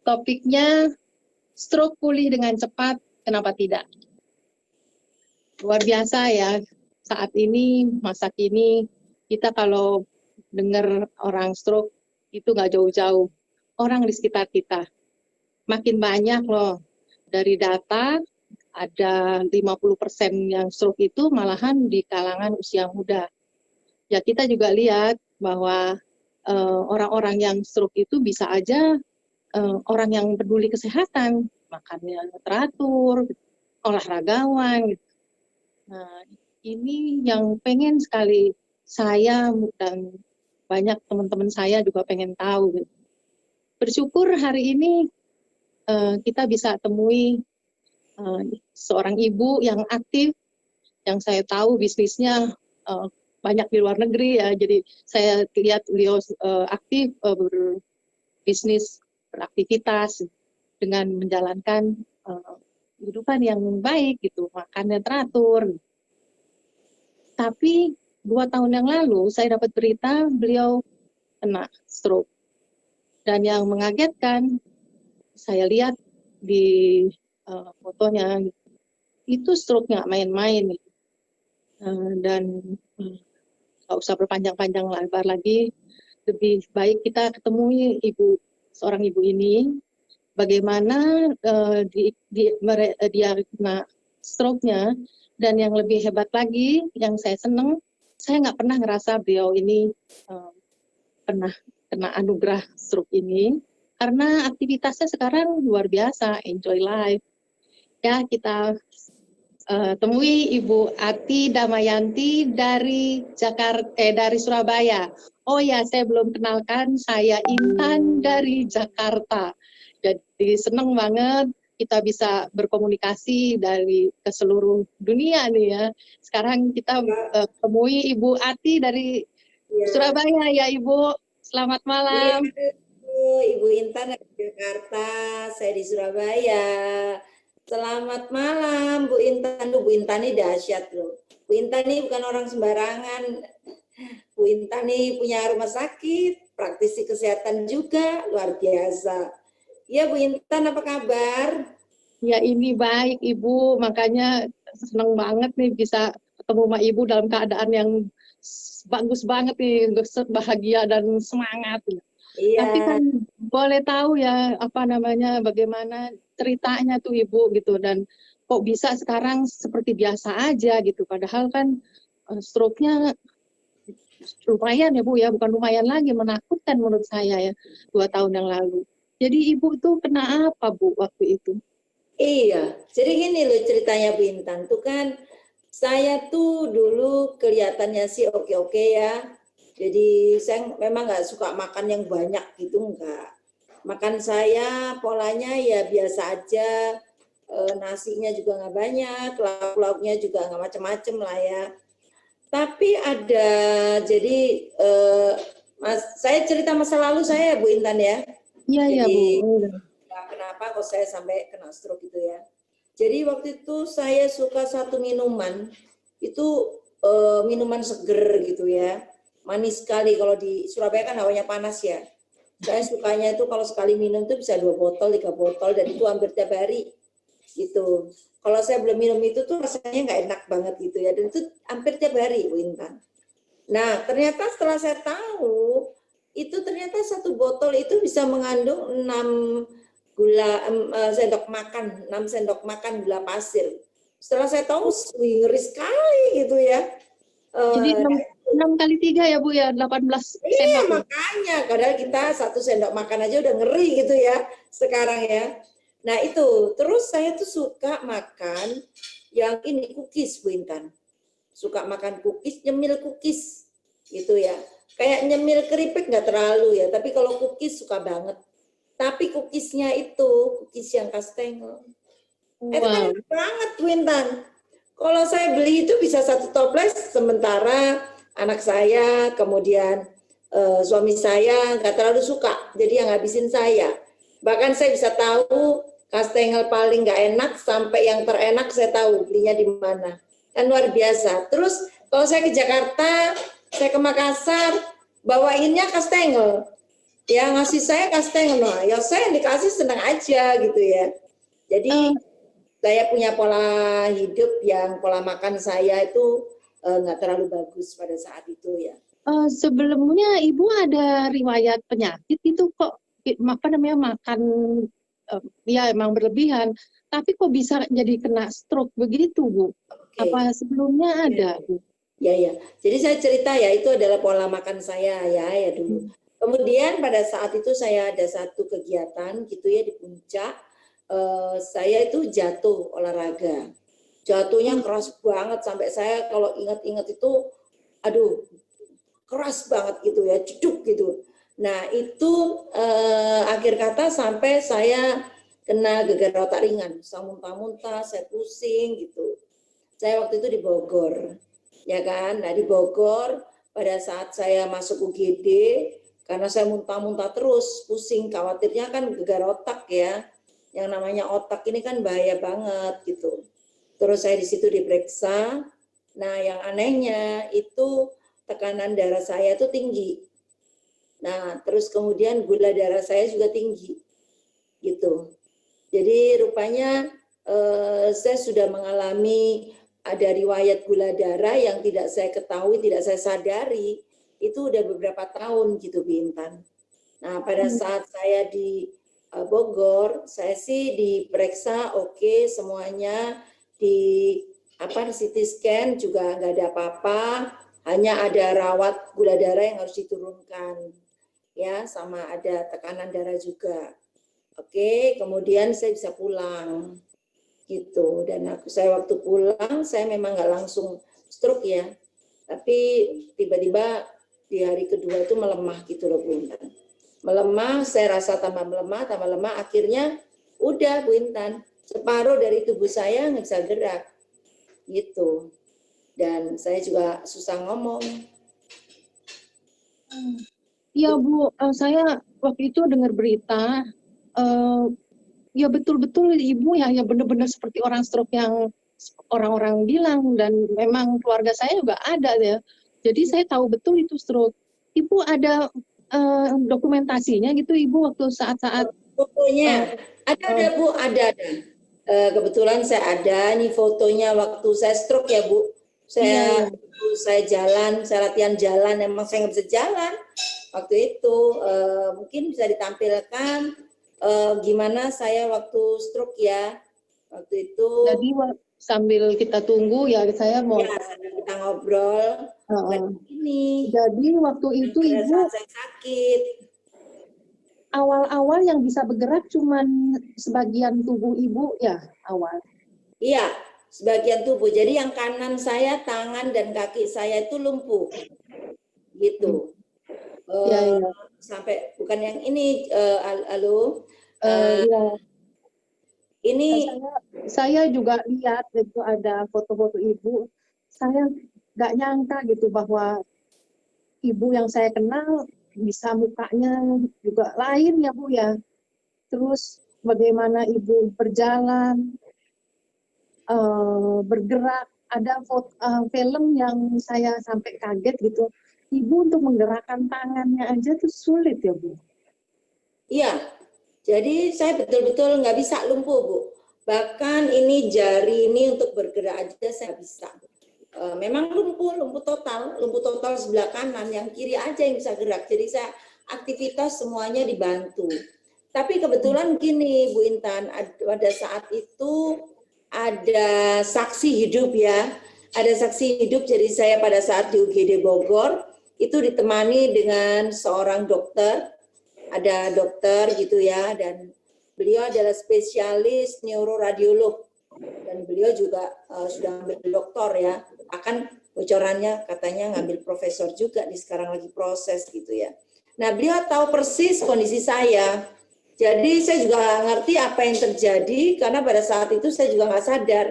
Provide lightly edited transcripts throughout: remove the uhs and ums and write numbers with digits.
Topiknya stroke pulih dengan cepat, kenapa tidak? Luar biasa ya, saat ini, masa kini, kita kalau dengar orang stroke, itu nggak jauh-jauh. Orang di sekitar kita. Makin banyak loh, dari data, ada 50% yang stroke itu malahan di kalangan usia muda. Ya kita juga lihat bahwa orang-orang yang stroke itu bisa aja orang yang peduli kesehatan, makannya teratur, olahragawan. Gitu. Nah, ini yang pengen sekali saya dan banyak teman-teman saya juga pengen tahu. Gitu. Bersyukur hari ini kita bisa temui seorang ibu yang aktif, yang saya tahu bisnisnya banyak di luar negeri ya. Jadi saya lihat beliau aktif berbisnis, beraktivitas dengan menjalankan kehidupan yang baik gitu, makannya teratur. Tapi 2 tahun yang lalu saya dapat berita beliau kena stroke. Dan yang mengagetkan, saya lihat di fotonya, itu stroke nggak main-main. Dan nggak usah berpanjang-panjang lebar lagi, lebih baik kita ketemu seorang ibu ini, bagaimana dia kena stroke-nya, dan yang lebih hebat lagi, yang saya senang, saya nggak pernah ngerasa beliau ini pernah kena anugerah stroke ini, karena aktivitasnya sekarang luar biasa, enjoy life. Ya, kita temui Ibu Ati Damayanti dari dari Surabaya. Oh ya, saya belum kenalkan, saya Intan dari Jakarta. Jadi senang banget kita bisa berkomunikasi ke seluruh dunia nih ya. Sekarang kita temui Ibu Ati dari Surabaya ya Ibu. Selamat malam. Ibu Intan dari Jakarta, saya di Surabaya. Selamat malam Bu Intan. Bu Intan ini dahsyat loh. Bu Intan ini bukan orang sembarangan. Bu Intan ini punya rumah sakit, praktisi kesehatan juga, luar biasa. Ya Bu Intan, apa kabar? Ya ini baik Ibu, makanya senang banget nih bisa ketemu sama Ibu dalam keadaan yang bagus banget nih, bahagia dan semangat. Iya. Tapi kan boleh tahu ya bagaimana ceritanya tuh Ibu gitu, dan kok bisa sekarang seperti biasa aja gitu, padahal kan stroke-nya lumayan ya Bu ya, bukan lumayan lagi, menakutkan menurut saya ya 2 tahun yang lalu. Jadi Ibu tuh kena apa Bu waktu itu? Iya, jadi gini loh ceritanya Bu Intan tuh kan, saya tuh dulu kelihatannya sih oke-oke ya. Jadi saya memang nggak suka makan yang banyak gitu, enggak. Makan saya polanya ya biasa aja, nasinya juga nggak banyak, lauk-lauknya juga nggak macem-macem lah ya. Tapi ada, jadi saya cerita masa lalu saya Bu Intan ya. Iya, iya Bu. Kenapa kok saya sampai kena stroke gitu ya. Jadi waktu itu saya suka satu minuman, itu minuman seger gitu ya. Manis sekali, kalau di Surabaya kan hawanya panas ya. Saya sukanya itu kalau sekali minum tuh bisa 2 botol, 3 botol, dan itu hampir tiap hari gitu. Kalau saya belum minum itu tuh rasanya nggak enak banget gitu ya, dan itu hampir tiap hari Bu Intan. Nah ternyata setelah saya tahu, itu ternyata 1 botol itu bisa mengandung 6 sendok makan, 6 sendok makan gula pasir. Setelah saya tahu, ngeri sekali gitu ya. Jadi 6 kali 3 ya Bu ya, 18 iya, sendok. makanya kadang kita 1 sendok makan aja udah ngeri gitu ya sekarang ya. Nah itu, terus saya tuh suka makan yang ini, cookies Bu Intan. Suka makan cookies, nyemil cookies gitu ya. Kayak nyemil keripik nggak terlalu ya, tapi kalau cookies suka banget. Tapi cookiesnya itu, cookies yang kastengel. Itu kan enak banget Bu Intan. Kalau saya beli itu bisa 1 toples, sementara anak saya, kemudian suami saya nggak terlalu suka, jadi yang ngabisin saya. Bahkan saya bisa tahu kastengel paling nggak enak sampai yang terenak saya tahu belinya di mana. Kan luar biasa. Terus kalau saya ke Jakarta, saya ke Makassar, bawainnya kastengel. Ya ngasih saya kasih ngono. Ya saya yang dikasih senang aja gitu ya. Jadi saya punya pola hidup yang pola makan saya itu nggak terlalu bagus pada saat itu ya. Sebelumnya Ibu ada riwayat penyakit itu kok apa namanya makan ya emang berlebihan, tapi kok bisa jadi kena stroke begitu, Bu? Oke. Apa sebelumnya ada, Bu? Ya, ya. Jadi saya cerita ya, itu adalah pola makan saya ya dulu. Kemudian pada saat itu saya ada satu kegiatan gitu ya di puncak, saya itu jatuh olahraga. Jatuhnya keras banget sampai saya kalau ingat-ingat itu, aduh, keras banget gitu ya, jeduk gitu. Nah itu akhir kata sampai saya kena gegar otak ringan, saya muntah-muntah, saya pusing gitu. Saya waktu itu di Bogor, ya kan. Nah di Bogor pada saat saya masuk UGD, karena saya muntah-muntah terus, pusing, khawatirnya kan gegar otak ya. Yang namanya otak ini kan bahaya banget gitu. Terus saya di situ diperiksa. Nah yang anehnya itu tekanan darah saya itu tinggi. Nah terus kemudian gula darah saya juga tinggi, gitu. Jadi rupanya saya sudah mengalami ada riwayat gula darah yang tidak saya ketahui, tidak saya sadari, itu udah beberapa tahun gitu Bintan. Nah pada saat saya di Bogor, saya sih diperiksa oke, semuanya di CT scan juga nggak ada apa-apa, hanya ada rawat gula darah yang harus diturunkan, ya, sama ada tekanan darah juga. Oke, kemudian saya bisa pulang gitu. Dan saya waktu pulang saya memang nggak langsung stroke ya, tapi tiba-tiba di hari kedua itu melemah gitu loh Bu Intan. Melemah, saya rasa tambah melemah, akhirnya udah Bu Intan, separuh dari tubuh saya nggak bisa gerak gitu. Dan saya juga susah ngomong. Iya Bu, saya waktu itu dengar berita, ya betul-betul Ibu ya benar-benar seperti orang stroke yang orang-orang bilang, dan memang keluarga saya juga ada ya. Jadi saya tahu betul itu stroke. Ibu ada dokumentasinya gitu Ibu waktu saat-saat Fotonya ada Bu, ada. Kebetulan saya ada nih fotonya waktu saya stroke ya Bu. iya. Saya jalan, saya latihan jalan, emang saya nggak bisa jalan waktu itu. Mungkin bisa ditampilkan gimana saya waktu stroke ya waktu itu. Jadi sambil kita tunggu ya saya mau. Ya, kita ngobrol. Ini. Jadi waktu itu Pada Ibu saat saya sakit. awal-awal yang bisa bergerak cuman sebagian tubuh Ibu ya awal. Iya, sebagian tubuh. Jadi yang kanan saya, tangan dan kaki saya itu lumpuh. Gitu. Iya. Sampai bukan yang ini, halo. Iya. Ini Saya juga lihat itu ada foto-foto Ibu. Saya nggak nyangka gitu bahwa Ibu yang saya kenal bisa mukanya juga lain ya Bu ya. Terus bagaimana Ibu berjalan, bergerak, ada film yang saya sampai kaget gitu. Ibu untuk menggerakkan tangannya aja tuh sulit ya Bu. iya, jadi saya betul-betul nggak bisa lumpuh Bu. Bahkan ini jari ini untuk bergerak aja saya nggak bisa. Memang lumpuh total sebelah kanan, yang kiri aja yang bisa gerak. Jadi saya aktivitas semuanya dibantu. Tapi kebetulan gini Bu Intan, pada saat itu ada saksi hidup ya, ada saksi hidup. Jadi saya pada saat di UGD Bogor itu ditemani dengan seorang dokter, ada dokter gitu ya, dan beliau adalah spesialis neuroradiolog dan beliau juga sudah ambil doktor ya, akan bocorannya katanya ngambil profesor juga nih, sekarang lagi proses gitu ya. Nah beliau tahu persis kondisi saya, jadi saya juga ngerti apa yang terjadi karena pada saat itu saya juga nggak sadar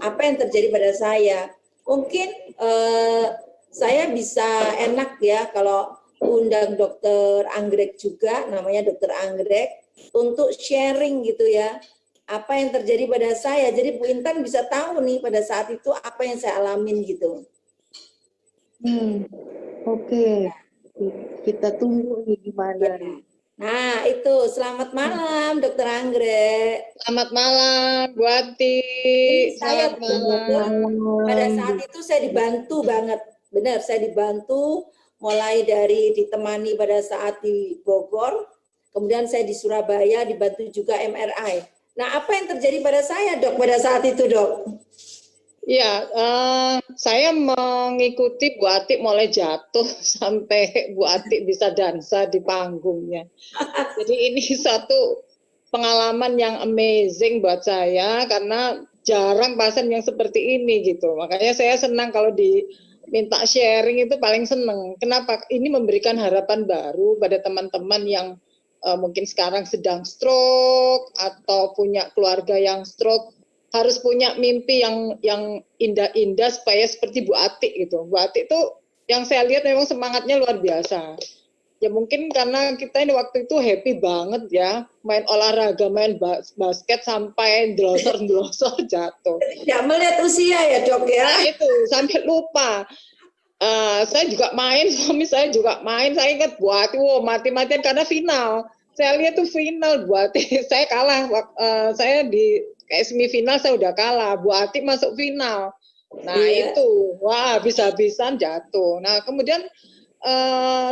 apa yang terjadi pada saya. Mungkin saya bisa enak ya kalau undang dokter Anggrek juga, namanya dokter Anggrek, untuk sharing gitu ya, apa yang terjadi pada saya. Jadi Bu Intan bisa tahu nih pada saat itu apa yang saya alamin gitu. Oke. Kita tunggu nih gimana nih. Nah, itu selamat malam Dokter Anggrek. Selamat malam, Bu Ati. Ini saya Selamat betul-betul malam. pada saat itu saya dibantu banget. Benar, saya dibantu mulai dari ditemani pada saat di Bogor, kemudian saya di Surabaya dibantu juga MRI. Nah, apa yang terjadi pada saya, Dok, pada saat itu, Dok? Ya, saya mengikuti Bu Ati mulai jatuh sampai Bu Ati bisa dansa di panggungnya. Jadi ini satu pengalaman yang amazing buat saya karena jarang pasien yang seperti ini gitu. Makanya saya senang kalau diminta sharing itu paling senang. Kenapa? Ini memberikan harapan baru pada teman-teman yang mungkin sekarang sedang stroke atau punya keluarga yang stroke, harus punya mimpi yang indah-indah supaya seperti Bu Ati gitu. Bu Ati itu yang saya lihat memang semangatnya luar biasa. Ya mungkin karena kita ini waktu itu happy banget ya, main olahraga, main basket sampai delosor jatuh. Tidak melihat usia ya, Dok ya? Nah itu sampai lupa. Saya juga main, suami saya juga main. Saya ingat Bu Ati, wow, mati-matian karena final. Saya lihat tuh final Bu Ati, saya kalah. Saya di kayak semifinal saya udah kalah. Bu Ati masuk final. Nah Iya. itu, wah bisa-bisan jatuh. Nah kemudian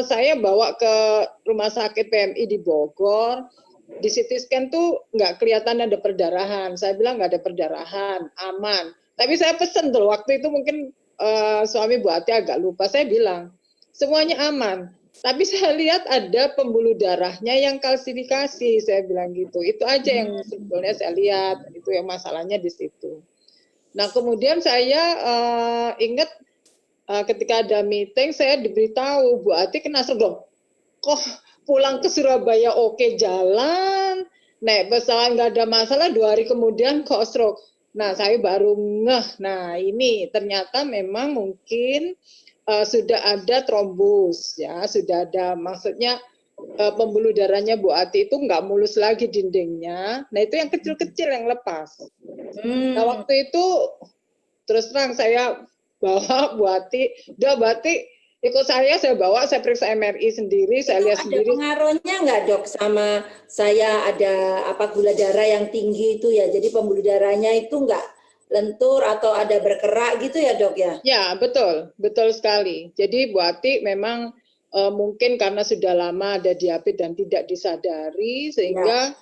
saya bawa ke rumah sakit PMI di Bogor. Di CT scan tuh nggak kelihatan ada perdarahan. Saya bilang nggak ada perdarahan, aman. Tapi saya pesen tuh waktu itu mungkin suami Bu Ati agak lupa. Saya bilang semuanya aman. Tapi saya lihat ada pembuluh darahnya yang kalsifikasi. Saya bilang gitu. Itu aja yang sebetulnya saya lihat. Itu yang masalahnya di situ. Nah kemudian saya ingat ketika ada meeting saya diberitahu Bu Ati kena stroke. Kok pulang ke Surabaya oke jalan, naik pesawat nggak ada masalah, 2 hari kemudian kok stroke. Nah saya baru ngeh, nah ini ternyata memang mungkin sudah ada trombus ya, sudah ada, maksudnya pembuluh darahnya Bu Ati itu nggak mulus lagi dindingnya. Nah itu yang kecil-kecil yang lepas. Nah waktu itu terus terang saya bawa Bu Ati, udah Bu Ati ikut saya bawa, saya periksa MRI sendiri, saya lihat Ada sendiri. pengaruhnya nggak, Dok, sama saya ada gula darah yang tinggi itu ya, jadi pembuluh darahnya itu nggak lentur atau ada berkerak gitu ya, Dok ya? Ya betul, betul sekali. Jadi Bu Ati memang mungkin karena sudah lama ada diabetes dan tidak disadari sehingga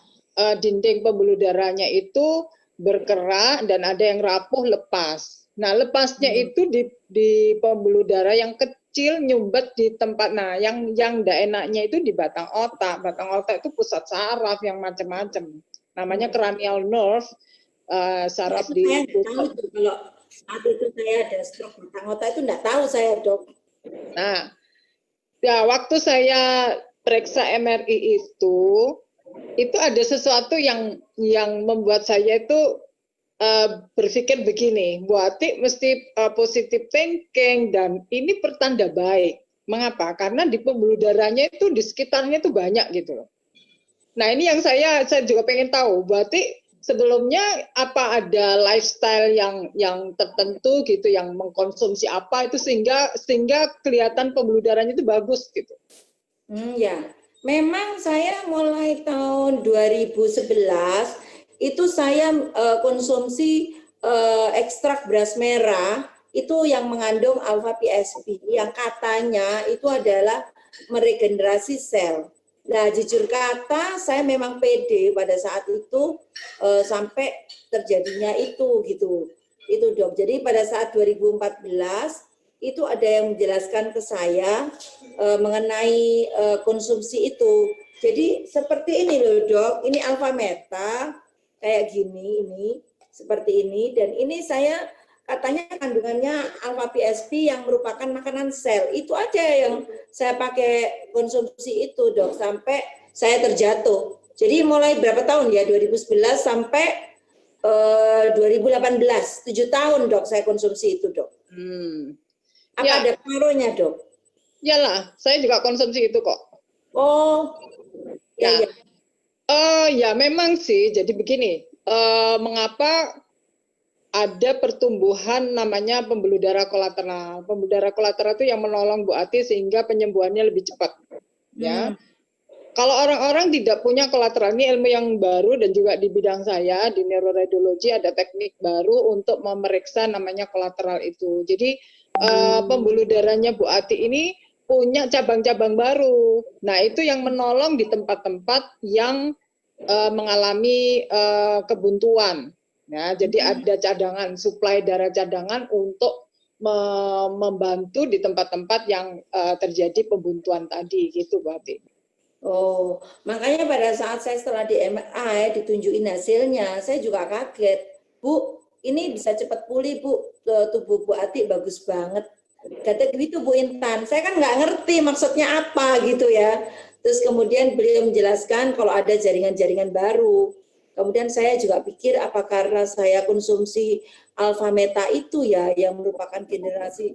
dinding pembuluh darahnya itu berkerak dan ada yang rapuh lepas. Nah lepasnya itu di pembuluh darah yang kecil nyumbat di tempat. Nah yang tidak enaknya itu di batang otak. Batang otak itu pusat saraf yang macam-macam. Namanya cranial nerve, saraf Itu di saya nggak tahu tuh, kalau saat itu saya ada stroke batang otak itu nggak tahu saya, Dok. Nah, ya waktu saya periksa MRI itu ada sesuatu yang membuat saya itu berpikir begini, Bu Ati mesti positive thinking dan ini pertanda baik. Mengapa? Karena di pembuluh darahnya itu di sekitarnya itu banyak gitu loh. Nah ini yang saya juga pengen tahu, Bu Ati sebelumnya apa ada lifestyle yang tertentu gitu, yang mengkonsumsi apa itu sehingga kelihatan pembuluh darahnya itu bagus gitu. Ya, memang saya mulai tahun 2011 itu saya konsumsi ekstrak beras merah itu yang mengandung alpha PSP yang katanya itu adalah meregenerasi sel. Nah, jujur kata saya memang pede pada saat itu sampai terjadinya itu gitu. Itu, Dok. Jadi pada saat 2014 itu ada yang menjelaskan ke saya mengenai konsumsi itu. Jadi seperti ini loh, Dok. Ini alfa meta kayak gini ini, seperti ini, dan ini saya katanya kandungannya alpha PSP yang merupakan makanan sel. Itu aja yang saya pakai konsumsi itu, Dok, sampai saya terjatuh. Jadi mulai berapa tahun ya? 2011 sampai 2018, 7 tahun, Dok, saya konsumsi itu, Dok. Apa Ya. ada pengaruhnya, Dok? Iyalah, saya juga konsumsi itu kok. Oh, ya, ya. Ya memang sih. Jadi begini, mengapa ada pertumbuhan namanya pembuluh darah kolateral? Pembuluh darah kolateral itu yang menolong Bu Ati sehingga penyembuhannya lebih cepat. Ya. kalau orang-orang tidak punya kolateral, ini ilmu yang baru dan juga di bidang saya di neuroradiologi ada teknik baru untuk memeriksa namanya kolateral itu. Jadi pembuluh darahnya Bu Ati ini punya cabang-cabang baru. Nah itu yang menolong di tempat-tempat yang mengalami kebuntuan. Ya, jadi ada cadangan, suplai darah cadangan untuk membantu di tempat-tempat yang terjadi pembuntuan tadi, gitu Bu Ati. Oh, makanya pada saat saya setelah di MRI ditunjukin hasilnya, saya juga kaget. Bu, ini bisa cepat pulih Bu, tubuh Bu Ati bagus banget. Kata gitu Bu Intan, saya kan nggak ngerti maksudnya apa gitu ya. Terus kemudian beliau menjelaskan kalau ada jaringan-jaringan baru. Kemudian saya juga pikir apa karena saya konsumsi alfa meta itu ya yang merupakan generasi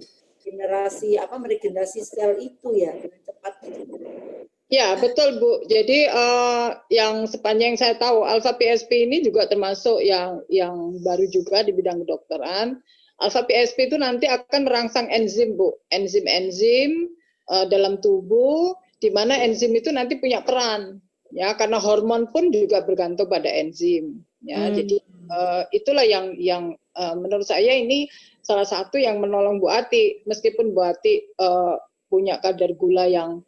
meregenerasi sel itu ya dengan cepat gitu. Ya, betul Bu. Jadi yang sepanjang saya tahu alfa PSP ini juga termasuk yang baru juga di bidang kedokteran. Alfa PSP itu nanti akan merangsang enzim Bu, enzim-enzim dalam tubuh di mana enzim itu nanti punya peran. Ya, karena hormon pun juga bergantung pada enzim. Ya, jadi itulah yang menurut saya ini salah satu yang menolong Bu Ati, meskipun Bu Ati punya kadar gula yang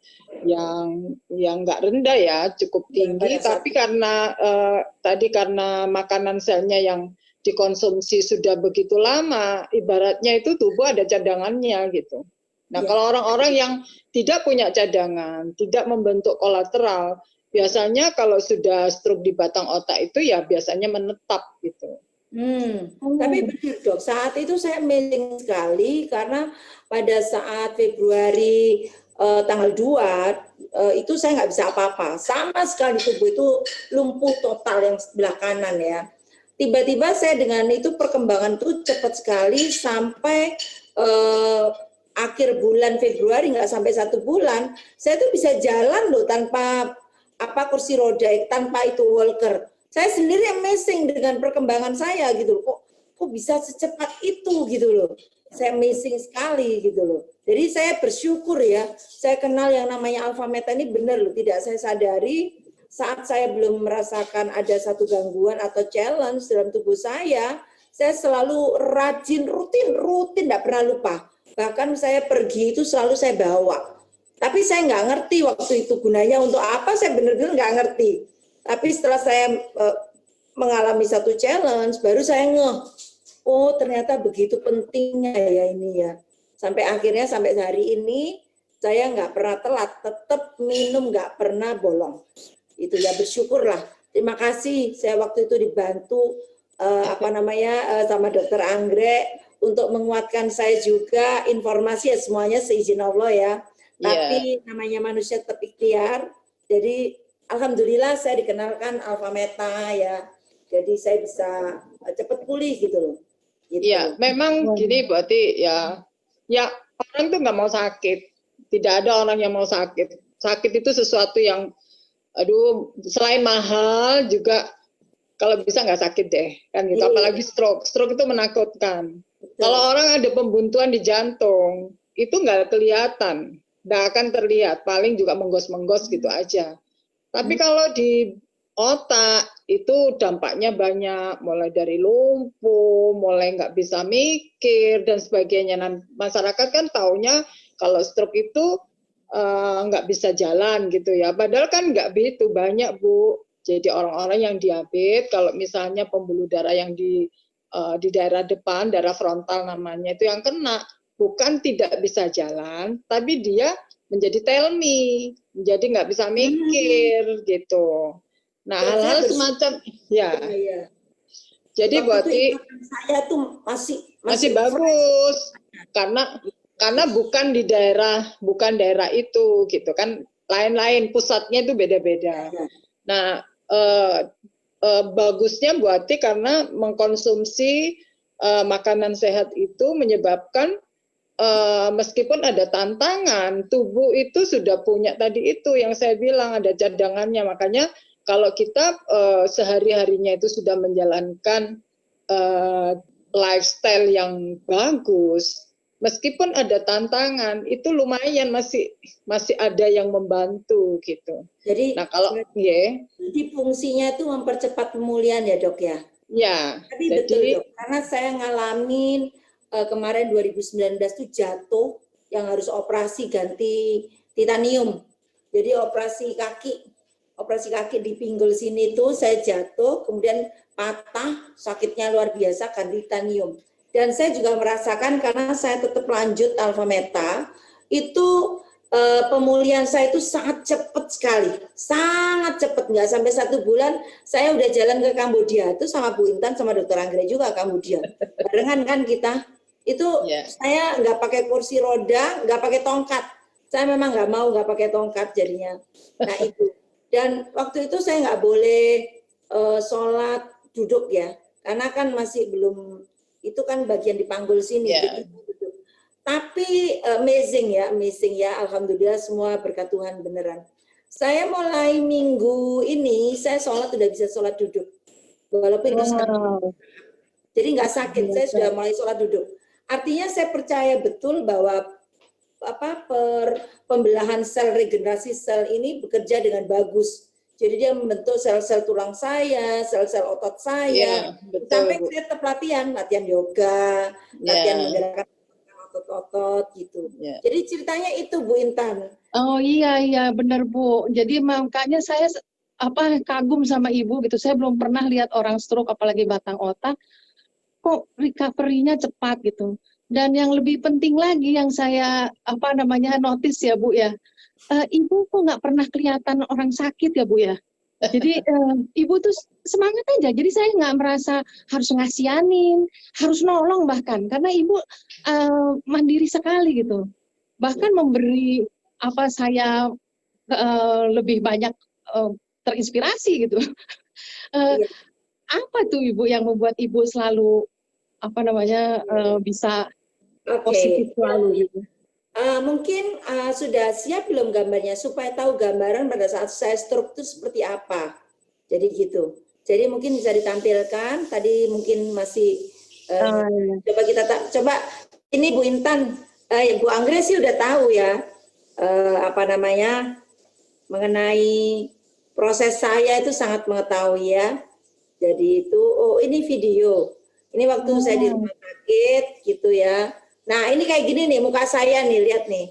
nggak rendah ya, cukup tinggi, tapi karena tadi karena makanan selnya yang dikonsumsi sudah begitu lama, ibaratnya itu tubuh ada cadangannya gitu. Nah, kalau orang-orang yang tidak punya cadangan, tidak membentuk kolateral, biasanya kalau sudah stroke di batang otak itu ya biasanya menetap gitu. Tapi benar Dok, saat itu saya amazing sekali karena pada saat Februari tanggal 2 itu saya nggak bisa apa-apa. Sama sekali tubuh itu lumpuh total yang sebelah kanan ya. Tiba-tiba saya dengan itu perkembangan itu cepat sekali sampai akhir bulan Februari, nggak sampai 1 bulan, saya tuh bisa jalan loh tanpa kursi roda, tanpa itu walker. Saya sendiri amazing dengan perkembangan saya gitu loh. Kok bisa secepat itu gitu loh. Saya amazing sekali gitu loh. Jadi saya bersyukur ya, saya kenal yang namanya alfa meta ini benar loh, tidak saya sadari saat saya belum merasakan ada satu gangguan atau challenge dalam tubuh saya selalu rajin, rutin, tidak pernah lupa. Bahkan saya pergi itu selalu saya bawa. Tapi saya nggak ngerti waktu itu gunanya untuk apa, saya benar-benar nggak ngerti. Tapi setelah saya mengalami satu challenge, baru saya ngeh, oh ternyata begitu pentingnya ya ini ya. Sampai akhirnya sampai hari ini saya nggak pernah telat, tetap minum nggak pernah bolong. Itu ya, bersyukurlah. Terima kasih saya waktu itu dibantu sama Dokter Anggrek untuk menguatkan saya juga, informasi ya semuanya seizin Allah ya. Tapi namanya manusia tetap ikhtiar. Jadi alhamdulillah saya dikenalkan alfa meta ya. Jadi saya bisa cepat pulih gitu loh. Iya, memang gini Bu Ati ya orang tuh nggak mau sakit. Tidak ada orang yang mau sakit. Sakit itu sesuatu yang selain mahal juga kalau bisa nggak sakit deh kan gitu. Apalagi stroke itu menakutkan. Kalau orang ada pembuntuan di jantung itu nggak kelihatan, nggak akan terlihat, paling juga menggos-menggos gitu aja. Tapi kalau di otak itu dampaknya banyak, mulai dari lumpuh, mulai nggak bisa mikir dan sebagainya. Nah, masyarakat kan taunya kalau stroke itu nggak bisa jalan gitu ya. Padahal kan nggak begitu banyak Bu. Jadi orang-orang yang diabetes, kalau misalnya pembuluh darah yang di daerah depan, daerah frontal namanya itu yang kena, bukan tidak bisa jalan, tapi dia menjadi tell me, menjadi nggak bisa mikir gitu. Nah, hal-hal semacam ya. Jadi buat saya tuh masih bagus karena bukan di daerah itu gitu kan, lain-lain pusatnya itu beda-beda. Nah, bagusnya Bu Ati karena mengkonsumsi makanan sehat itu menyebabkan meskipun ada tantangan, tubuh itu sudah punya tadi itu yang saya bilang ada cadangannya. Makanya kalau kita sehari-harinya itu sudah menjalankan lifestyle yang bagus, meskipun ada tantangan, itu lumayan masih ada yang membantu gitu. Jadi Nah kalau ya, di fungsinya itu mempercepat pemulihan ya dok ya. ya, Tapi jadi betul dok, karena saya ngalamin kemarin 2019 tuh jatuh yang harus operasi ganti titanium. Jadi operasi kaki di pinggul sini tuh saya jatuh, kemudian patah, sakitnya luar biasa ganti titanium. Dan saya juga merasakan karena saya tetap lanjut alfa meta, itu pemulihan saya itu sangat cepat sekali, sangat cepat, nggak sampai 1 bulan saya udah jalan ke Kambodia itu sama Bu Intan sama Dokter Anggra juga Kambodia, barengan kan kita. Itu saya nggak pakai kursi roda, nggak pakai tongkat. Saya memang nggak mau nggak pakai tongkat jadinya. Nah itu. Dan waktu itu saya nggak boleh sholat duduk ya, karena kan masih belum, itu kan bagian di panggul sini. Gitu. Tapi amazing ya, alhamdulillah semua berkat Tuhan beneran. Saya mulai minggu ini saya sholat udah bisa sholat duduk, walaupun itu sakit. Jadi nggak sakit, saya sudah mulai sholat duduk. Artinya saya percaya betul bahwa pembelahan sel, regenerasi sel ini bekerja dengan bagus. Jadi dia membentuk sel-sel tulang saya, sel-sel otot saya. betul, Sampai Bu. saya tetap latihan yoga, latihan menggerakkan otot-otot gitu. Jadi ceritanya itu Bu Intan. Oh iya benar Bu. Jadi makanya saya kagum sama Ibu gitu. Saya belum pernah lihat orang stroke apalagi batang otak kok recovery-nya cepat gitu. Dan yang lebih penting lagi yang saya notice ya Bu ya, Ibu kok nggak pernah kelihatan orang sakit ya Bu ya. Jadi Ibu tuh semangat aja. Jadi saya nggak merasa harus ngasihanin, harus nolong bahkan karena Ibu mandiri sekali gitu. Bahkan memberi saya lebih banyak terinspirasi gitu. Apa tuh Ibu yang membuat Ibu selalu bisa positif selalu gitu? Mungkin sudah siap belum gambarnya supaya tahu gambaran pada saat saya stroke itu seperti apa. Jadi gitu. Jadi mungkin bisa ditampilkan. Tadi mungkin masih coba ini Bu Intan, Bu Anggra sih udah tahu ya mengenai proses saya itu sangat mengetahui ya. Jadi itu ini video. Ini waktu saya di rumah sakit gitu ya. Nah ini kayak gini nih muka saya nih, lihat nih.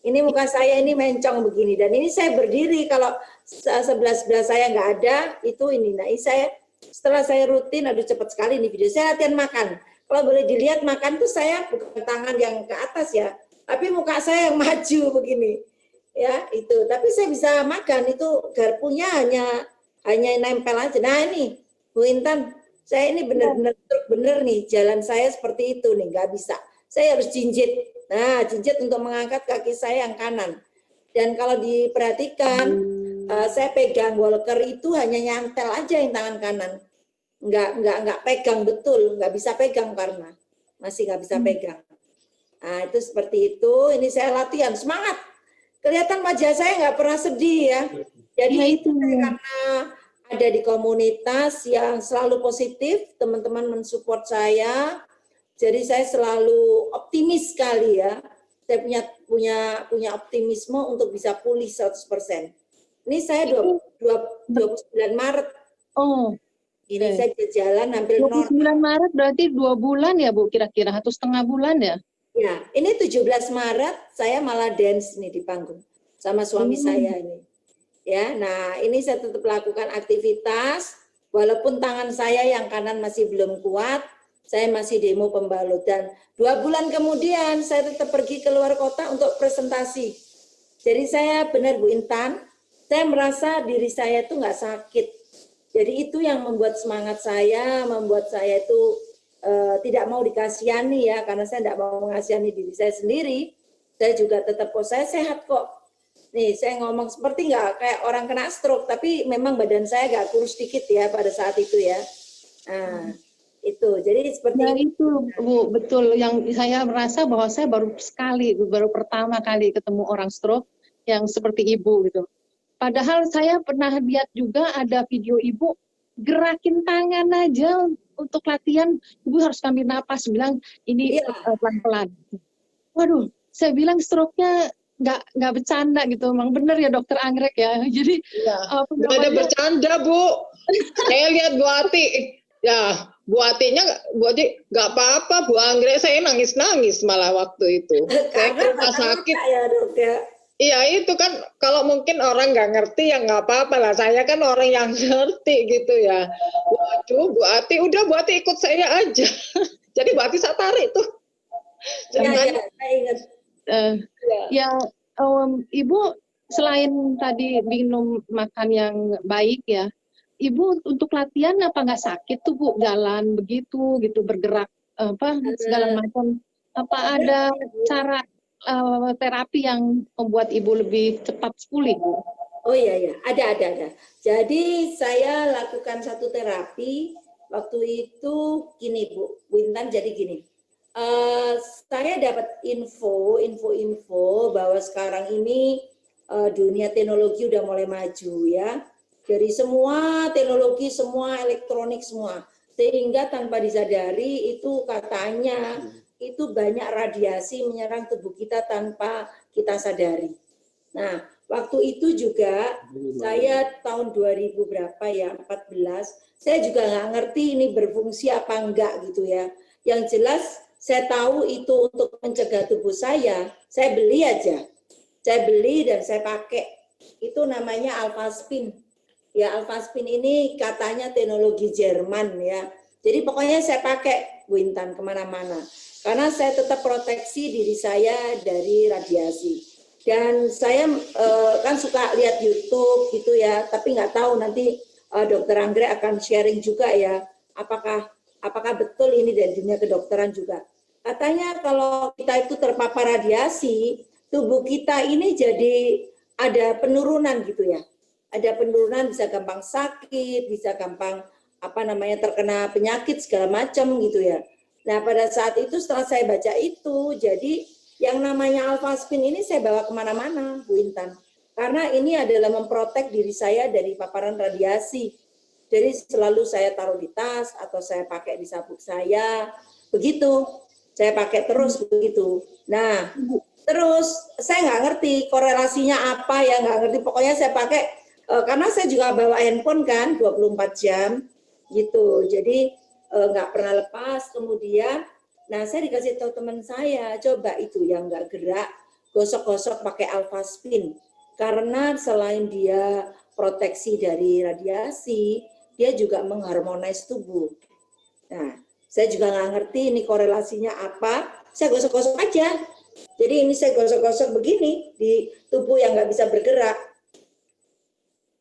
Ini muka saya ini mencong begini dan ini saya berdiri kalau sebelah saya nggak ada itu ini. Nah ini saya setelah saya rutin, aduh cepat sekali nih video. Saya latihan makan. Kalau boleh dilihat makan tuh saya bukan tangan yang ke atas ya, tapi muka saya yang maju begini. Ya itu. Tapi saya bisa makan itu garpunya hanya nempel aja. Nah ini Bu Intan, saya ini benar-benar nih jalan saya seperti itu nih, nggak bisa. Saya harus jinjit. Nah, jinjit untuk mengangkat kaki saya yang kanan. Dan kalau diperhatikan, saya pegang walker itu hanya nyantel aja yang tangan kanan. Nggak pegang betul, nggak bisa pegang karena masih nggak bisa pegang. Nah, itu seperti itu. Ini saya latihan, semangat. Kelihatan wajah saya nggak pernah sedih ya. Jadi itu karena ada di komunitas yang selalu positif, teman-teman mensupport saya. Jadi saya selalu optimis sekali ya. Saya punya optimisme untuk bisa pulih 100%. Ini saya 29 Maret. Oh. Ini saya jalan hampir 29 Maret berarti 2 bulan ya Bu kira-kira atau setengah bulan ya? Ya, ini 17 Maret saya malah dance nih di panggung sama suami saya ini. Ya, nah ini saya tetap lakukan aktivitas walaupun tangan saya yang kanan masih belum kuat, saya masih demo pembalut dan 2 bulan kemudian saya tetap pergi ke luar kota untuk presentasi. Jadi saya benar Bu Intan, saya merasa diri saya itu nggak sakit. Jadi itu yang membuat semangat saya, membuat saya itu tidak mau dikasihani ya, karena saya tidak mau mengasihani diri saya sendiri. Saya juga tetap saya sehat kok. Nih saya ngomong seperti nggak kayak orang kena stroke, tapi memang badan saya agak kurus sedikit ya pada saat itu ya. Nah itu, jadi seperti itu Bu, betul yang saya merasa bahwa saya baru pertama kali ketemu orang stroke yang seperti Ibu gitu. Padahal saya pernah lihat juga ada video Ibu gerakin tangan aja untuk latihan, Ibu harus ambil napas, bilang ini pelan-pelan. Waduh, saya bilang stroke-nya nggak bercanda gitu, emang bener ya dokter Anggrek ya. Jadi Iya, apa nggak ada namanya? bercanda, Bu. Saya lihat Bu Ati, ya Bu Bu Ati nggak apa-apa, Bu Anggrek, saya nangis-nangis malah waktu itu. Saya ke Karena rumah sakit. kata-kata ya dok ya. Iya itu kan kalau mungkin orang nggak ngerti ya nggak apa-apa lah. Saya kan orang yang ngerti gitu ya. Waduh, Bu Ati, udah Bu Ati ikut saya aja. Jadi Bu Ati saya tarik tuh. Iya, Jangan. iya, saya ingat. Eh, Ya. ya, Ibu selain tadi minum makan yang baik ya, Ibu untuk latihan apa nggak sakit tuh Bu, jalan begitu gitu, bergerak apa segala macam, apa ada cara terapi yang membuat Ibu lebih cepat pulih Bu? Oh iya, iya, ada. Jadi saya lakukan satu terapi waktu itu gini Bu Wintan, jadi gini. Eh, saya dapat info bahwa sekarang ini dunia teknologi udah mulai maju ya. Dari semua teknologi, semua elektronik semua. Sehingga tanpa disadari itu katanya itu banyak radiasi menyerang tubuh kita tanpa kita sadari. Nah, waktu itu juga saya tahun 2000 berapa ya, 14, saya juga nggak ngerti ini berfungsi apa enggak gitu ya. Yang jelas saya tahu itu untuk mencegah tubuh saya beli aja. Saya beli dan saya pakai. Itu namanya Alphaspin. Ya, Alphaspin ini katanya teknologi Jerman ya. Jadi pokoknya saya pakai Bu Intan kemana-mana. Karena saya tetap proteksi diri saya dari radiasi. Dan saya kan suka lihat YouTube gitu ya, tapi nggak tahu nanti Dokter Anggrek akan sharing juga ya, apakah betul ini dari dunia kedokteran juga. Katanya kalau kita itu terpapar radiasi, tubuh kita ini jadi ada penurunan gitu ya. Ada penurunan, bisa gampang sakit, bisa gampang apa namanya terkena penyakit segala macam gitu ya. Nah pada saat itu setelah saya baca itu, jadi yang namanya Alphaspin ini saya bawa kemana-mana, Bu Intan. Karena ini adalah memprotek diri saya dari paparan radiasi. Jadi selalu saya taruh di tas atau saya pakai di sabuk saya, begitu. Saya pakai terus begitu. Nah, terus saya nggak ngerti korelasinya apa ya, nggak ngerti. Pokoknya saya pakai karena saya juga bawa handphone kan 24 jam gitu. Jadi nggak pernah lepas. Kemudian nah saya dikasih tahu teman saya, coba itu yang nggak gerak, gosok-gosok pakai Alphaspin. Karena selain dia proteksi dari radiasi, dia juga mengharmonis tubuh. Nah, saya juga nggak ngerti ini korelasinya apa, saya gosok-gosok aja. Jadi ini saya gosok-gosok begini di tubuh yang nggak bisa bergerak.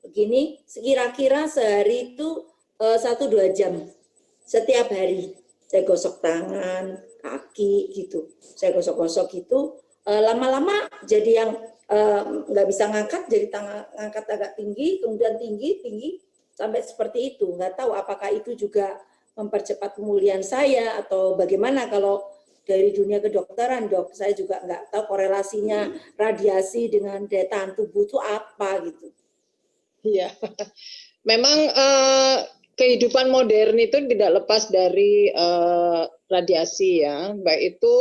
Begini, sekira-kira sehari itu 1-2 jam setiap hari. Saya gosok tangan, kaki gitu. Saya gosok-gosok gitu. Lama-lama jadi yang nggak bisa ngangkat, jadi tangan ngangkat agak tinggi, kemudian tinggi, sampai seperti itu. Nggak tahu apakah itu juga mempercepat pemulihan saya atau bagaimana kalau dari dunia kedokteran, Dok. Saya juga nggak tahu korelasinya radiasi dengan daya tahan tubuh itu apa gitu. Iya. Memang kehidupan modern itu tidak lepas dari radiasi ya, baik itu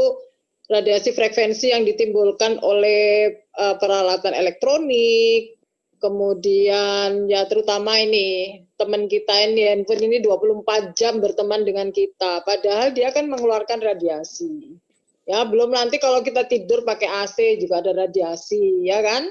radiasi frekuensi yang ditimbulkan oleh peralatan elektronik, kemudian ya terutama ini teman kita ini handphone ini 24 jam berteman dengan kita, padahal dia kan mengeluarkan radiasi. Ya, belum nanti kalau kita tidur pakai AC juga ada radiasi, ya kan?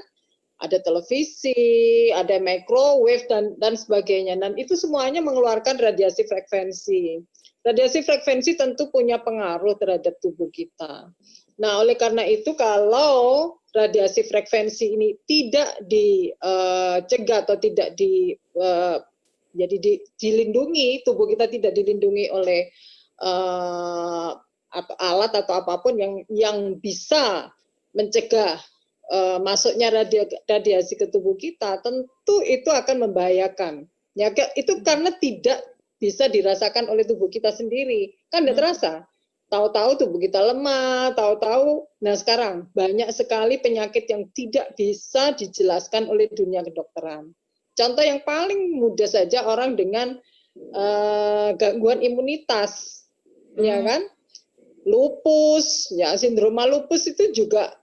Ada televisi, ada microwave dan sebagainya. Dan itu semuanya mengeluarkan radiasi frekuensi. Radiasi frekuensi tentu punya pengaruh terhadap tubuh kita. Nah, oleh karena itu kalau radiasi frekuensi ini tidak dicegah atau tidak dilindungi, tubuh kita tidak dilindungi oleh alat atau apapun yang bisa mencegah masuknya radiasi ke tubuh kita, tentu itu akan membahayakan. Ya, itu karena tidak bisa dirasakan oleh tubuh kita sendiri. Kan tidak terasa. Tahu-tahu tubuh kita lemah, tahu-tahu. Nah sekarang banyak sekali penyakit yang tidak bisa dijelaskan oleh dunia kedokteran. Contoh yang paling mudah saja orang dengan gangguan imunitas, ya kan? lupus, ya sindroma lupus itu juga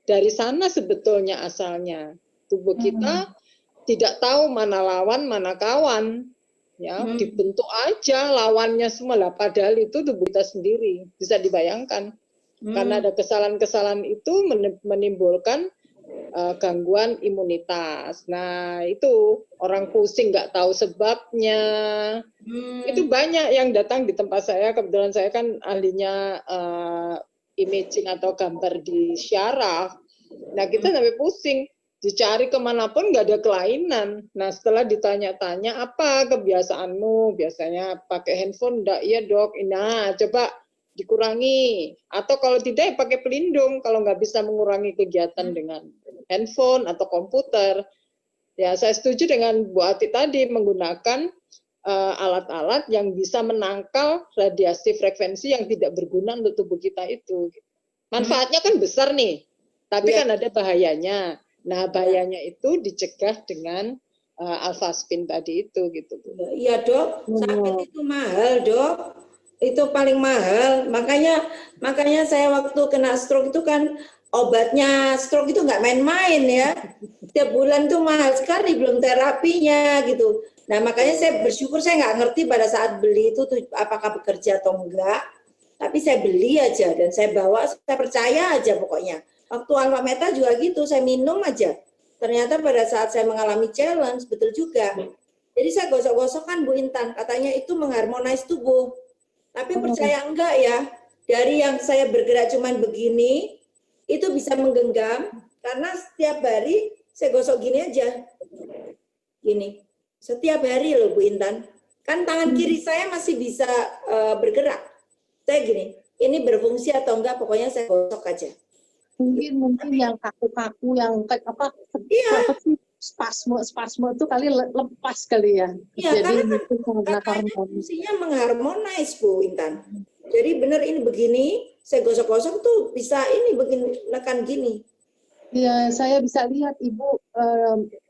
dari sana sebetulnya asalnya. Tubuh kita tidak tahu mana lawan, mana kawan. Ya, dibentuk aja lawannya semua lah, padahal itu tubuh kita sendiri. Bisa dibayangkan. Karena ada kesalahan-kesalahan itu menimbulkan gangguan imunitas. Nah, itu orang pusing nggak tahu sebabnya. Itu banyak yang datang di tempat saya. Kebetulan saya kan ahlinya imaging atau gambar di syaraf. Nah, kita sampai pusing. Dicari kemanapun nggak ada kelainan. Nah, setelah ditanya-tanya, apa kebiasaanmu? Biasanya pakai handphone enggak? Iya dok. Nah, coba dikurangi. Atau kalau tidak, ya pakai pelindung. Kalau nggak bisa mengurangi kegiatan dengan handphone atau komputer. Ya, saya setuju dengan Bu Ati tadi, menggunakan alat-alat yang bisa menangkal radiasi frekuensi yang tidak berguna untuk tubuh kita itu. Manfaatnya kan besar nih, tapi kan ada bahayanya. Nah, bahayanya itu dicegah dengan alpha spin tadi itu gitu. Iya dok, sakit itu mahal dok, itu paling mahal. Makanya saya waktu kena stroke itu kan obatnya stroke itu nggak main-main ya. Tiap bulan tuh mahal sekali, belum terapinya gitu. Nah makanya saya bersyukur, saya nggak ngerti pada saat beli itu tuh apakah bekerja atau enggak. Tapi saya beli aja dan saya bawa, saya percaya aja pokoknya. Waktu Alpha Meta juga gitu, saya minum aja. Ternyata pada saat saya mengalami challenge, betul juga. Jadi saya gosok-gosokkan Bu Intan, katanya itu mengharmonis tubuh. Tapi percaya enggak ya, dari yang saya bergerak cuman begini, itu bisa menggenggam, karena setiap hari saya gosok gini aja. Gini, setiap hari loh Bu Intan. Kan tangan kiri saya masih bisa bergerak. Saya gini, ini berfungsi atau enggak, pokoknya saya gosok aja. Mungkin yang kaku-kaku, yang apa sih, spasme itu kali lepas kali ya. Iya, Jadi karena fungsinya mengharmonis Bu Intan. Jadi benar ini begini, saya gosok-gosok tuh bisa ini begini, nekan gini. Ya, saya bisa lihat Ibu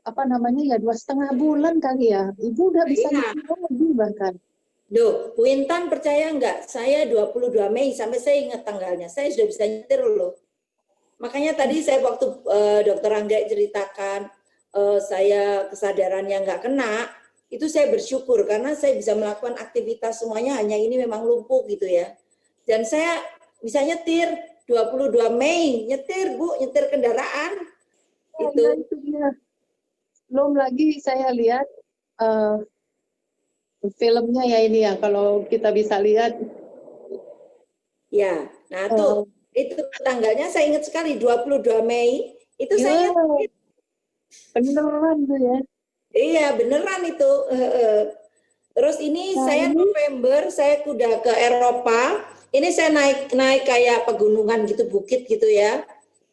apa namanya ya 2,5 bulan kali ya. Ibu udah bisa nyetir lagi bahkan. Duh, Bu Intan percaya enggak? Saya 22 Mei sampai saya ingat tanggalnya. Saya sudah bisa nyetir loh. Makanya tadi saya waktu Dokter Angga ceritakan saya kesadarannya nggak kena, itu saya bersyukur karena saya bisa melakukan aktivitas semuanya, hanya ini memang lumpuh gitu ya. Dan saya bisa nyetir 22 Mei, nyetir Bu, nyetir kendaraan. Itu dia. Belum lagi saya lihat filmnya ya ini ya, kalau kita bisa lihat. Ya, nah tuh itu tanggalnya saya ingat sekali 22 Mei itu saya beneran tuh ya. Iya beneran itu. Terus ini saya November saya udah ke Eropa. Ini saya naik kayak pegunungan gitu, bukit gitu ya.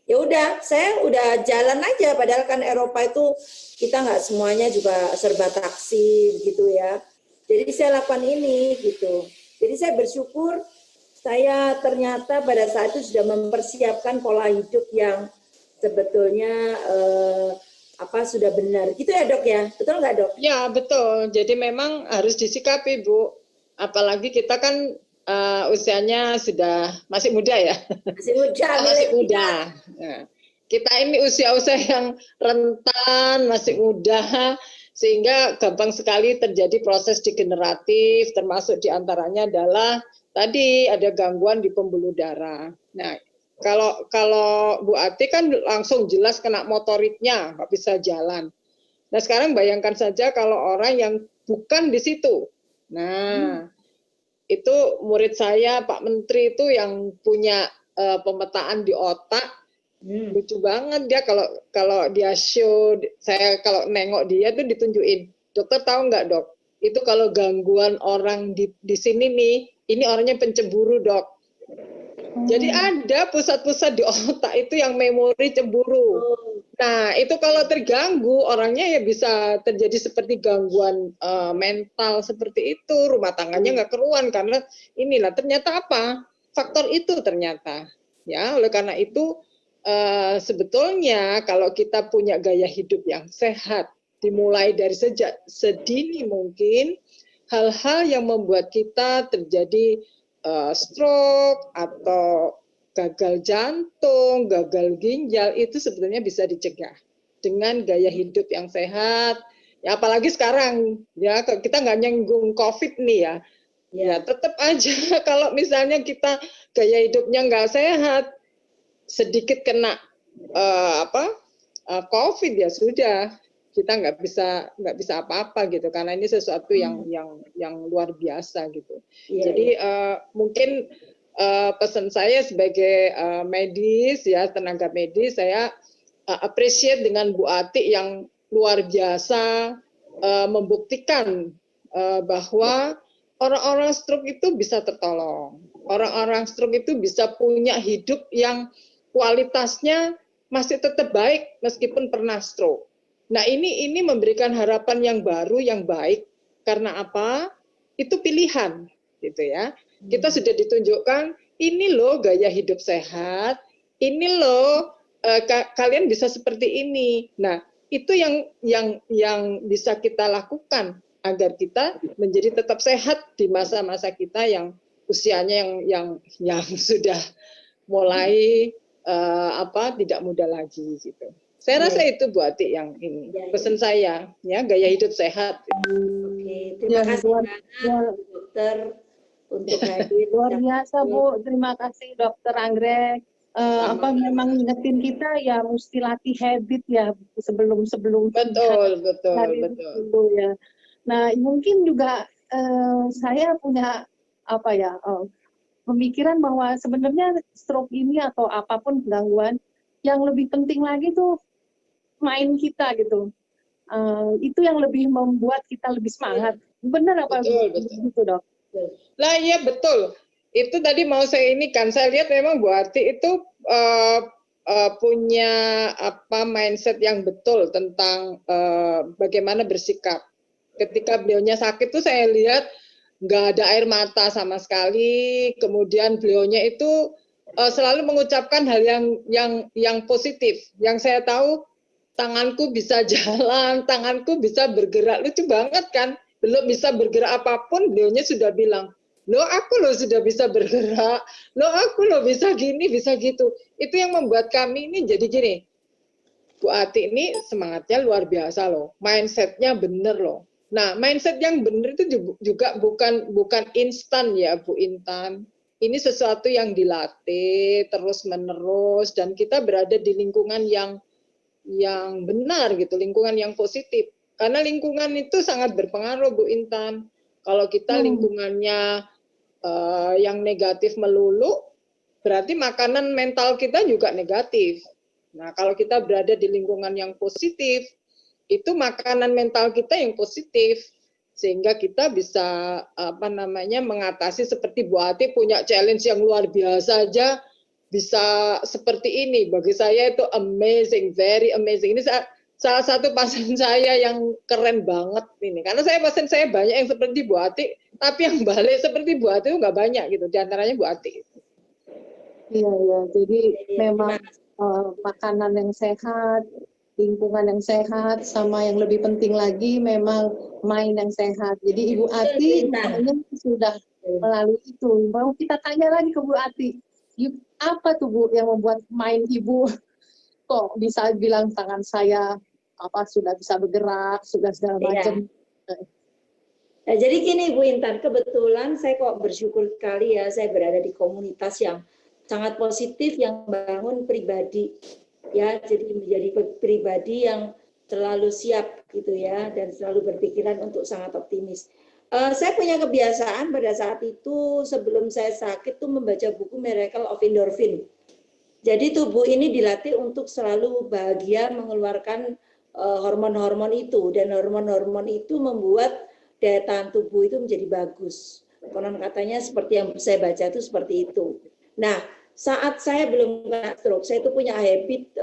Ya udah, saya udah jalan aja. Padahal kan Eropa itu kita nggak semuanya juga serba taksi gitu ya. Jadi saya lakukan ini gitu. Jadi saya bersyukur saya ternyata pada saat itu sudah mempersiapkan pola hidup yang sebetulnya sudah benar. Gitu ya dok ya? Betul nggak dok? Ya betul. Jadi memang harus disikapi Bu. Apalagi kita kan usianya sudah masih muda ya. Masih muda. Masih muda. Nah, kita ini usia-usia yang rentan, masih muda, sehingga gampang sekali terjadi proses degeneratif, termasuk diantaranya adalah tadi ada gangguan di pembuluh darah. Nah, kalau Bu Ati kan langsung jelas kena motoriknya, nggak bisa jalan. Nah, sekarang bayangkan saja kalau orang yang bukan di situ. Nah, itu murid saya Pak Menteri itu yang punya pemetaan di otak. Lucu banget dia kalau dia show, saya kalau nengok dia tuh ditunjukin, dokter tahu nggak dok, itu kalau gangguan orang di sini nih, ini orangnya pencemburu dok. Jadi ada pusat-pusat di otak itu yang memori cemburu. Nah itu kalau terganggu orangnya ya bisa terjadi seperti gangguan mental seperti itu, rumah tangganya nggak keruan karena inilah ternyata apa faktor itu ternyata ya. Oleh karena itu sebetulnya kalau kita punya gaya hidup yang sehat, dimulai dari sejak sedini mungkin, hal-hal yang membuat kita terjadi stroke atau gagal jantung, gagal ginjal itu sebenarnya bisa dicegah dengan gaya hidup yang sehat. Ya, apalagi sekarang ya kita nggak nyinggung COVID nih ya. Ya tetap aja kalau misalnya kita gaya hidupnya nggak sehat, sedikit kena COVID ya sudah, kita nggak bisa apa-apa gitu karena ini sesuatu yang luar biasa gitu. Jadi mungkin pesan saya sebagai medis ya, tenaga medis, saya appreciate dengan Bu Ati yang luar biasa membuktikan bahwa orang-orang stroke itu bisa tertolong. Orang-orang stroke itu bisa punya hidup yang kualitasnya masih tetap baik meskipun pernah stroke. Nah, ini memberikan harapan yang baru, yang baik. Karena apa? Itu pilihan, gitu ya. Kita sudah ditunjukkan, ini loh gaya hidup sehat, ini loh kalian bisa seperti ini. Nah, itu yang bisa kita lakukan agar kita menjadi tetap sehat di masa-masa kita yang usianya yang sudah mulai tidak muda lagi gitu. Saya rasa itu Bu Ati yang ini pesan saya ya, gaya hidup sehat. Oke, terima kasih banyak dokter untuk hadir. Luar biasa Bu, terima kasih Dokter Anggrek. Memang ngingetin kita ya mesti latih habit ya sebelum betul dulu ya. Nah mungkin juga saya punya pemikiran bahwa sebenarnya stroke ini atau apapun gangguan yang lebih penting lagi tuh main kita gitu. Itu yang lebih membuat kita lebih semangat. Benar apa begitu Dok? Lah iya betul. Itu tadi mau saya ini kan, saya lihat memang Bu Ati itu punya mindset yang betul tentang bagaimana bersikap. Ketika beliaunya sakit tuh saya lihat nggak ada air mata sama sekali. Kemudian beliaunya itu selalu mengucapkan hal yang positif. Yang saya tahu tanganku bisa jalan, tanganku bisa bergerak. Lucu banget kan? Belum bisa bergerak apapun, beliaunya sudah bilang, loh aku loh sudah bisa bergerak, loh aku loh bisa gini, bisa gitu. Itu yang membuat kami ini jadi gini, Bu Ati ini semangatnya luar biasa loh, mindsetnya bener loh. Nah mindset yang bener itu juga bukan instan ya Bu Intan. Ini sesuatu yang dilatih terus menerus dan kita berada di lingkungan yang benar gitu, lingkungan yang positif. Karena lingkungan itu sangat berpengaruh Bu Intan. Kalau kita lingkungannya yang negatif melulu, berarti makanan mental kita juga negatif. Nah, kalau kita berada di lingkungan yang positif, itu makanan mental kita yang positif. Sehingga kita bisa mengatasi seperti Bu Ati punya challenge yang luar biasa aja, bisa seperti ini. Bagi saya itu amazing, very amazing. Ini salah satu pasien saya yang keren banget ini. Karena pasien saya banyak yang seperti Bu Ati, tapi yang balik seperti Bu Ati itu nggak banyak gitu. Di antaranya Bu Ati. Iya. Jadi memang makanan yang sehat, lingkungan yang sehat, sama yang lebih penting lagi memang main yang sehat. Jadi Ibu Ati sudah melalui itu. Mau kita tanya lagi ke Bu Ati, apa tuh Bu yang membuat main Ibu kok bisa bilang tangan saya sudah bisa bergerak, sudah segala macam. Nah, jadi gini Bu Intan, kebetulan saya kok bersyukur sekali ya saya berada di komunitas yang sangat positif yang bangun pribadi ya, jadi menjadi pribadi yang selalu siap gitu ya dan selalu berpikiran untuk sangat optimis. Saya punya kebiasaan pada saat itu sebelum saya sakit tuh membaca buku Miracle of Endorphin. Jadi tubuh ini dilatih untuk selalu bahagia mengeluarkan hormon-hormon itu dan hormon-hormon itu membuat daya tahan tubuh itu menjadi bagus. Konon katanya seperti yang saya baca itu seperti itu. Nah, saat saya belum kena stroke, saya itu punya habit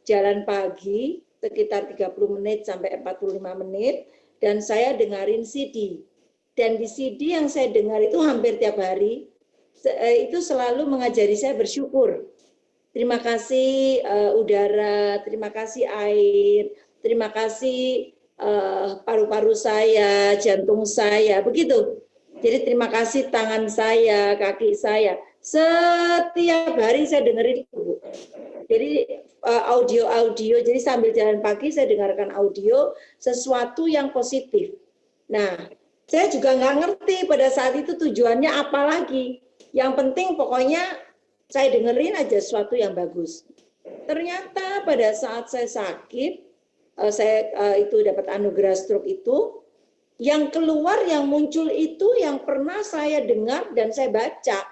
jalan pagi sekitar 30 menit sampai 45 menit dan saya dengerin CD. Dan di CD yang saya dengar itu hampir tiap hari itu selalu mengajari saya bersyukur. Terima kasih udara, terima kasih air, terima kasih paru-paru saya, jantung saya, begitu. Jadi terima kasih tangan saya, kaki saya. Setiap hari saya dengerin itu, Bu. Jadi audio-audio, jadi sambil jalan pagi saya dengarkan audio sesuatu yang positif. Nah, saya juga nggak ngerti pada saat itu tujuannya apa lagi. Yang penting pokoknya saya dengerin aja sesuatu yang bagus. Ternyata pada saat saya sakit, saya itu dapat anugerah stroke itu, yang keluar, yang muncul itu yang pernah saya dengar dan saya baca.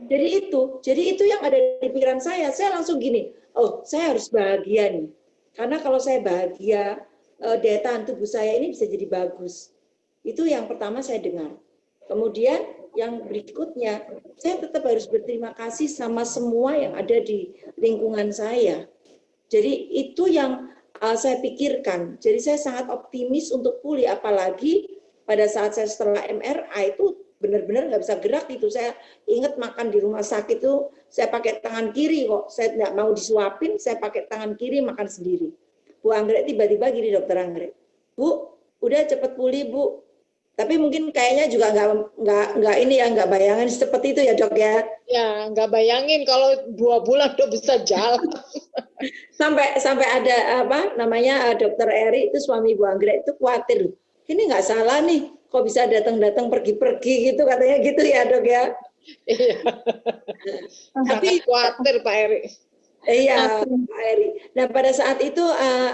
Jadi itu yang ada di pikiran saya. Saya langsung gini, oh saya harus bahagia nih. Karena kalau saya bahagia, daya tahan tubuh saya ini bisa jadi bagus. Itu yang pertama saya dengar. Kemudian yang berikutnya, saya tetap harus berterima kasih sama semua yang ada di lingkungan saya. Jadi itu yang saya pikirkan. Jadi saya sangat optimis untuk pulih, apalagi pada saat saya setelah MRI itu benar-benar nggak bisa gerak itu. Saya ingat makan di rumah sakit itu saya pakai tangan kiri kok. Saya nggak mau disuapin, saya pakai tangan kiri makan sendiri. Bu Anggrek tiba-tiba gini, dokter Anggrek, Bu, udah cepet pulih Bu. Tapi mungkin kayaknya juga nggak ini ya, nggak bayangin seperti itu ya dok ya. Ya, nggak bayangin kalau 2 bulan udah bisa jalan. Sampai ada apa namanya dokter Eri itu suami Bu Anggrek itu khawatir, ini nggak salah nih, kok bisa datang-datang pergi-pergi gitu katanya gitu ya dok ya. Iya. Tapi khawatir Pak Eri. Iya Pak Eri. Nah pada saat itu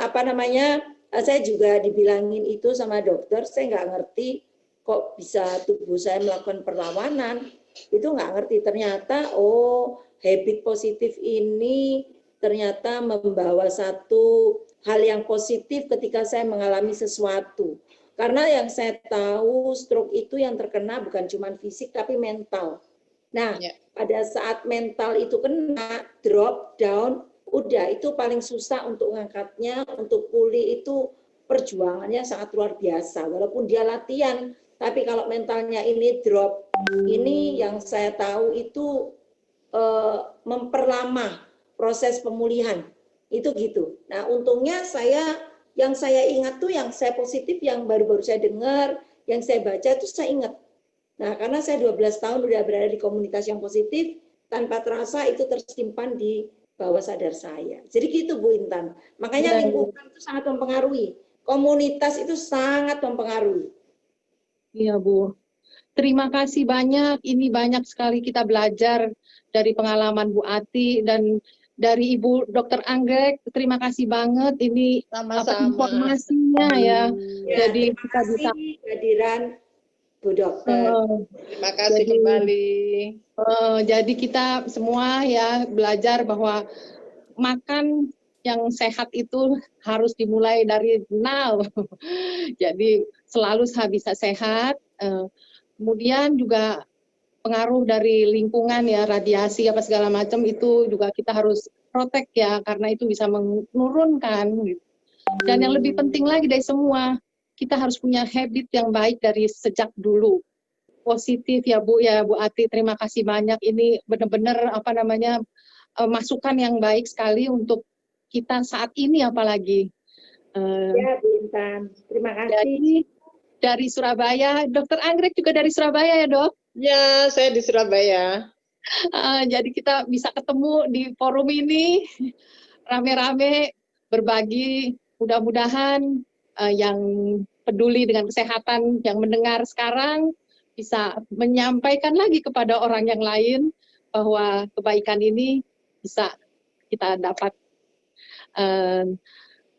apa namanya saya juga dibilangin itu sama dokter, saya nggak ngerti kok bisa tubuh saya melakukan perlawanan, itu nggak ngerti. Ternyata oh habit positif ini ternyata membawa satu hal yang positif ketika saya mengalami sesuatu. Karena yang saya tahu stroke itu yang terkena bukan cuma fisik tapi mental. Nah, pada saat mental itu kena, drop down, udah itu paling susah untuk ngangkatnya, untuk pulih itu perjuangannya sangat luar biasa. Walaupun dia latihan, tapi kalau mentalnya ini drop, ini yang saya tahu itu memperlama proses pemulihan. Itu gitu. Nah, untungnya yang saya ingat tuh yang saya positif, yang baru-baru saya dengar, yang saya baca itu saya ingat. Nah, karena saya 12 tahun udah berada di komunitas yang positif, tanpa terasa itu tersimpan di bawah sadar saya. Jadi gitu Bu Intan. Makanya lingkungan itu sangat mempengaruhi. Komunitas itu sangat mempengaruhi. Iya Bu. Terima kasih banyak. Ini banyak sekali kita belajar dari pengalaman Bu Ati dan dari Ibu Dokter Anggrek. Terima kasih banget. Ini informasinya ya. Jadi kita bisa kehadiran Bu Dokter. Terima kasih kembali. Jadi kita semua ya belajar bahwa makan yang sehat itu harus dimulai dari now. Jadi selalu bisa sehat. Kemudian juga pengaruh dari lingkungan ya, radiasi apa segala macam itu juga kita harus protect ya, karena itu bisa menurunkan gitu. Dan yang lebih penting lagi dari semua, kita harus punya habit yang baik dari sejak dulu. Positif ya Bu Ati, terima kasih banyak. Ini benar-benar apa namanya masukan yang baik sekali untuk kita saat ini apalagi. Ya Bu Intan, terima kasih. Jadi dari Surabaya, Dokter Anggrek juga dari Surabaya ya Dok? Ya, saya di Surabaya. Jadi kita bisa ketemu di forum ini, rame-rame berbagi, mudah-mudahan yang peduli dengan kesehatan, yang mendengar sekarang, bisa menyampaikan lagi kepada orang yang lain bahwa kebaikan ini bisa kita dapat.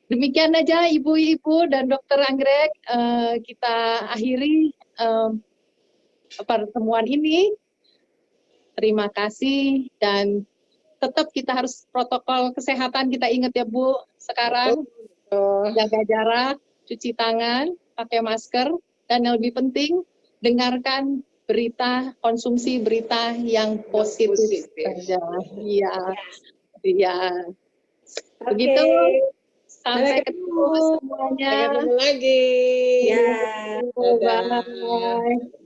Demikian aja Ibu-Ibu dan Dokter Anggrek, kita akhiri pertemuan ini. Terima kasih dan tetap kita harus protokol kesehatan, kita ingat ya Bu, sekarang jaga jarak, cuci tangan, pakai masker, dan yang lebih penting dengarkan berita, konsumsi berita yang positif saja. Iya, iya. Begitu. Sampai ketemu semuanya. Sampai ketemu lagi. Ya. Dadah. Bye.